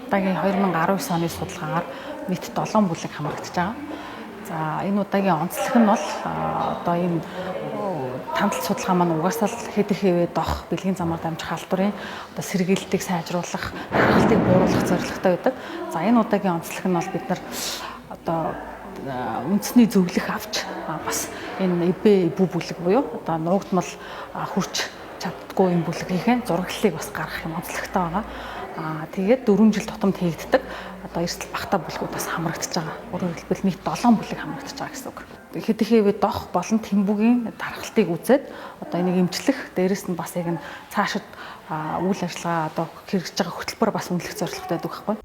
удаагийн 2019 оны судалгаагаар нийт 7 бүлэг хамрагдаж байгаа. За энэ удаагийн онцлог нь бол одоо энэ тандалт судалгаа маань угаасаа л хэдэн хэвээ дох бэлгийн замаар дамжих халдварын одоо сэргийлэлтийг сайжруулах, харалтыг бууруулах зорилготой байдаг. За энэ удаагийн онцлог нь бол бид нар одоо үндэсний зөвлөх авч бас энэ ибүү бүлэг буюу одоо нуугдмал хүрч чаддгүй энэ бүлгийнхээ зураглалыг бас гаргах юм онцлогтой байгаа. Тэгээд 4 жил тутамд хийгддэг одоо эрсдэл багтаа бүлгүүд бас хамрагдаж байгаа. Өөрөөр хэлбэл нийт 7 бүлэг хамрагдаж байгаа гэсэн үг. Хэдэн хэвээ дох болон тэмбүүгийн дархлалтыг үзээд одоо энийг эмчлэх, дээрэс нь бас яг нь цаашид үйл ажиллагаа одоо хэрэгжиж байгаа хөтөлбөр бас үнэлэх зорилготой байдаг байхгүй.